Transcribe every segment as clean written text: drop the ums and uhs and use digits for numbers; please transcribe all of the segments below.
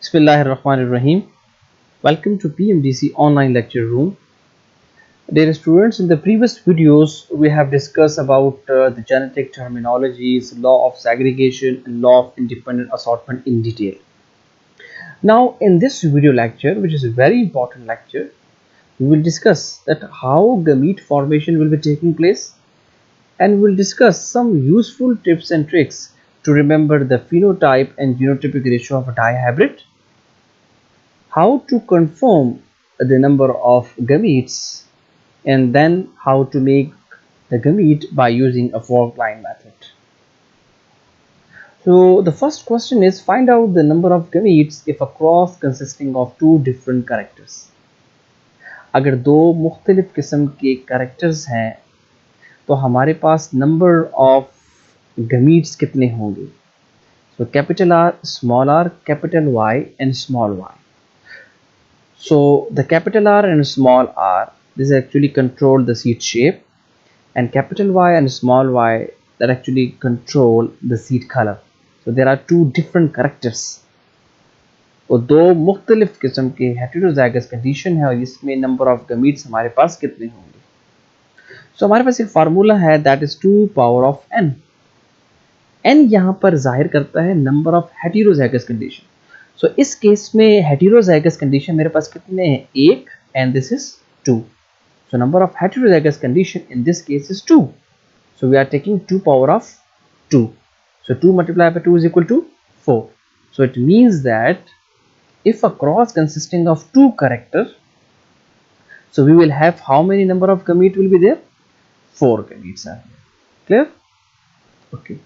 Bismillahirrahmanirrahim. Welcome to PMDC online lecture room. Dear students, in the previous videos we have discussed about the genetic terminologies, law of segregation and law of independent assortment in detail. Now in this video lecture, which is a very important lecture, we will discuss that how gamete formation will be taking place, and we'll discuss some useful tips and tricks to remember the phenotype and genotypic ratio of a dihybrid, how to confirm the number of gametes, and then how to make the gamete by using a fork line method. So the first question is, find out the number of gametes if a cross consisting of two different characters. अगर दो मुख्तलिफ किस्म के characters हैं तो हमारे पास number of gametes कितने होंगे. So capital R, small r, capital Y and small y. So the capital R and small r, this actually control the seed shape, and capital Y and small y that actually control the seed color. So there are two different characters. और दो मुख्तलिफ किस्म के heterozygous condition है और इसमें number of gametes हमारे पास कितने होंगे. सो हमारे पास एक फार्मूला है that is 2 power of n. n यहाँ पर जाहिर करता है नंबर ऑफ हेटेरोजाइगस कंडीशन. सो इस केस में हेटेरोजाइगस कंडीशन मेरे पास कितने हैं, एक, and this is 2. So number of heterozygous condition in this case is 2. So we are taking 2 power of 2. So 2 multiplied by 2 is equal to 4. So it means that if a cross consisting of two characters, so we will have how many number of gametes will be there? 4 gametes are there. Clear? Okay.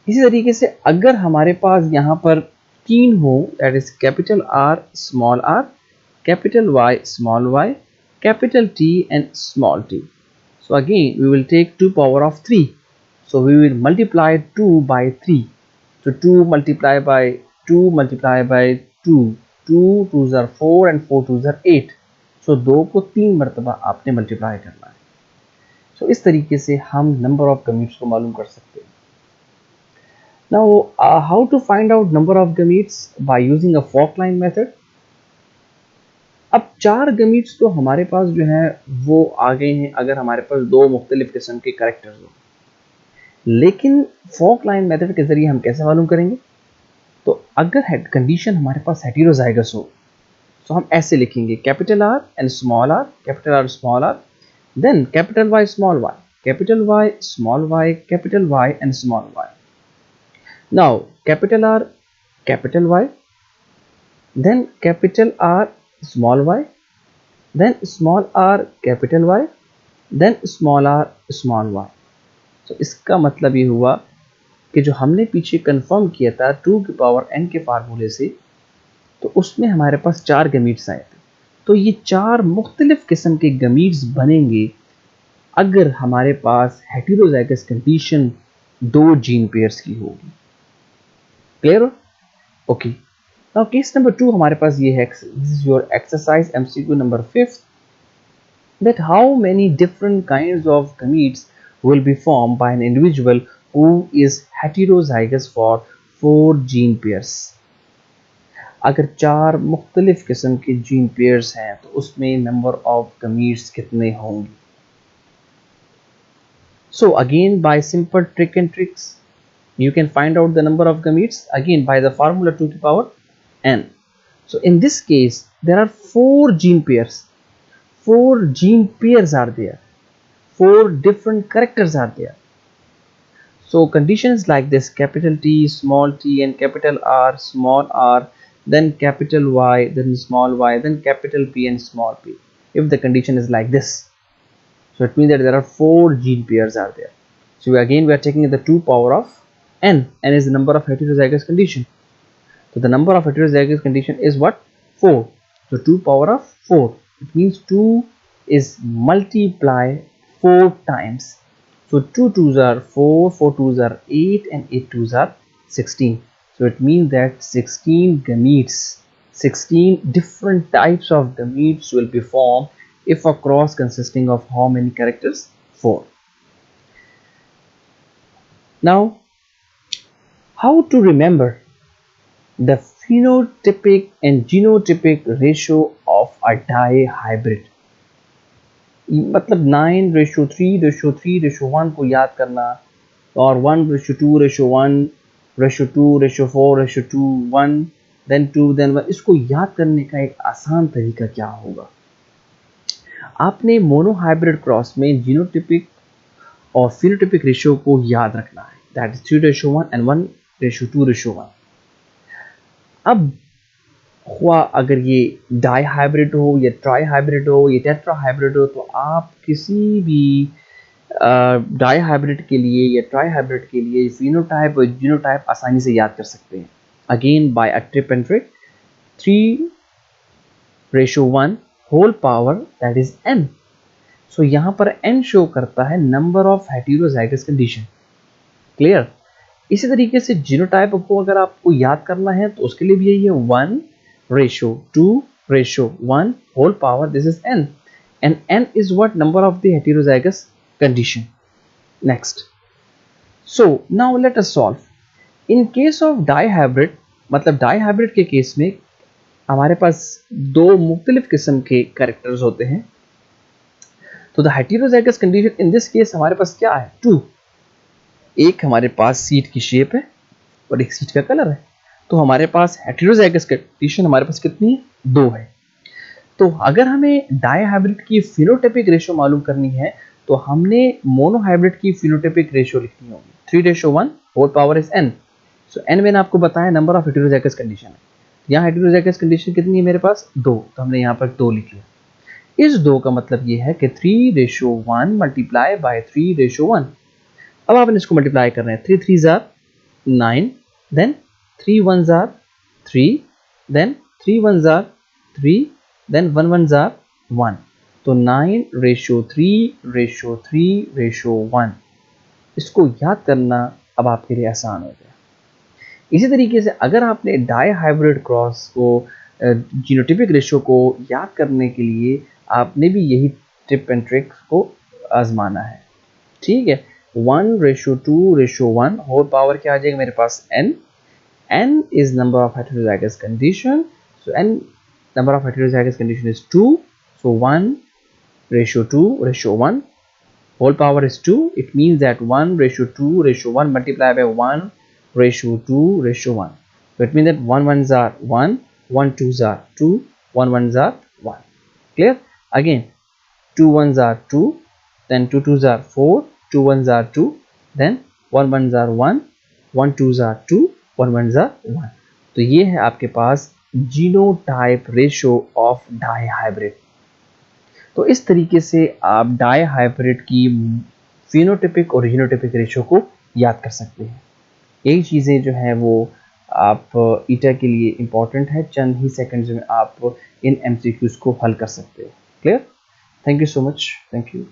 इसी तरीके से अगर हमारे पास यहाँ पर तीन हो, that is capital R, small r, capital Y, small y, capital T and small t. So again we will take 2 power of 3. So we will multiply 2 by 3. So 2 multiplied by 2 multiplied by 2, 2 2s are 4 and 4 2s are 8. So 2 को 3 मरतबा आपने multiply करना है. So इस तरीके से हम number of gametes को मालूम कर सकते हैं. Now how to find out number of gametes by using a fork line method. अब 4 gametes तो हमारे पास जो है वो आ गए हैं अगर हमारे पास दो मुख्तलिफ किस्म के कैरेक्टर्स हो. लेकिन फॉक लाइन मेथड के जरिए हम कैसे मालूम करेंगे? तो अगर कंडीशन हमारे पास हेटेरोजाइगस हो तो हम ऐसे लिखेंगे capital R and small r, capital R small r, then capital Y small y, capital Y small y, capital Y and small y. Now capital R capital Y, then capital R small y, then small r capital Y, then small r small y. तो इसका मतलब ये हुआ कि जो हमने पीछे confirm किया था 2 की पावर n के फार्मूले से, तो उसमें हमारे पास 4 गमीट्स आए थे. तो ये 4 मुख्तलिफ किस्म के गमीट्स बनेंगे अगर हमारे पास हेटेरोजाइगस कंडीशन 2 जीन पेयर्स की होगी. Clear? Okay. Now case number 2 हमारे पास ये है. This is your exercise MCQ number 5, that how many different kinds of gametes will be formed by an individual who is heterozygous for 4 gene pairs. अगर 4 मुख्तलिफ किस्म के gene pairs हैं तो उसमें नंबर ऑफ gametes कितने होंगे? So again by simple trick and tricks you can find out the number of gametes again by the formula 2 to the power n. So in this case there are 4 gene pairs. 4 gene pairs are there. 4 different characters are there. So conditions like this, capital T, small t and capital R, small r, then capital Y, then small y, then capital P and small p. If the condition is like this, so it means that there are 4 gene pairs are there. So again we are taking the 2 power of n. N is the number of heterozygous condition. So the number of heterozygous condition is what? 4. So 2 power of 4. It means 2 is multiply 4 times. So 2 2s are 4, 4 2s are 8 and 8 2s are 16. So it means that 16 gametes, 16 different types of gametes will be formed if a cross consisting of how many characters? 4. Now how to remember the phenotypic and genotypic ratio of a dihybrid. मतलब 9:3:3:1 को याद करना और 1:2:1:2:4:2 then 2 then 1, इसको याद करने का एक आसान तरीका क्या होगा? आपने मोनोहाइब्रिड क्रॉस में जीनोटिपिक और फिनोटिपिक रेशियो को याद रखना है, दैट इज 3:1 and 1:2:1. अब हुआ अगर ये डाई हाइब्रिड हो या ट्राई हाइब्रिड हो या टेट्रा हाइब्रिड हो, तो आप किसी भी डाई हाइब्रिड के लिए या ट्राई हाइब्रिड के लिए फिनोटाइप और जीनोटाइप आसानी से याद कर सकते हैं, again by a tip and trick. 3:1 whole power that is n. So यहाँ पर n शो करता है number of heterozygous condition. Clear? इसी तरीके से जीनोटाइप को अगर आपको याद करना है तो उसके लिए भी यही है 1:2:1 whole power, this is n, and n is what number of the heterozygous condition. Next, so now let us solve. In case of dihybrid, मतलब dihybrid के केस में हमारे पास दो मुख्तलिफ किस्म के कैरेक्टर्स होते हैं, तो the heterozygous condition in this case हमारे पास क्या है? 2. एक हमारे पास सीट की शेप है और एक सीट का कलर है, तो हमारे पास हेटेरोजाइगस कंडीशन हमारे पास कितनी है? 2 है. तो अगर हमें डाईहाइब्रिड की फिनोटाइपिक रेशियो मालूम करनी है तो हमने मोनोहाइब्रिड की फिनोटाइपिक रेशियो लिखनी होगी. 3:1 whole power is n. So n मैंने आपको बताया नंबर ऑफ हेटेरोजाइगस कंडीशन है. यहाँ हेटेरोजाइगस कंडीशन कितनी है मेरे पास? 2. तो हमने यहाँ पर 2 लिख लिया. इस 2 का मतलब ये है कि 3:1 मल्टीप्लाई बाय 3:1. अब आप इसको मल्टीप्लाई कर रहे हैं. 3 3s are 9, then 3 1s are 3, then 3 1s are 3, then 1 1s are 1. तो 9:3:3:1 इसको याद करना अब आपके लिए आसान हो गया. इसी तरीके से अगर आपने डाई हाइब्रिड क्रॉस को जीनोटिपिक रेशियो को याद करने के लिए आपने भी यही टिप एंड ट्रिक को आजमाना है. ठीक है. 1:2:1 होल पावर क्या आ जाएगा मेरे पास? n. n is number of heterozygous condition, so n number of heterozygous condition is 2, so 1:2:1 whole power is 2. It means that 1:2:1 multiplied by 1:2:1, so it means that 1 1s are 1, 1 2s are 2, 1 1s are 1. Clear? Again 2 1s are 2, then 2 2s are 4, 2 1s are 2, then 1 1s are 1, 1 2s are 2, 1 1s are 1. तो ये है आपके पास genotype ratio of dihybrid. तो इस तरीके से आप dihybrid की फिनोटाइपिक और जीनोटाइपिक रेशियो को याद कर सकते हैं. यही चीज़ें जो हैं वो आप ईटा के लिए इम्पॉर्टेंट है. चंद ही सेकंड्स में आप इन MCQs को हल कर सकते हैं. Clear? Thank you so much. Thank you.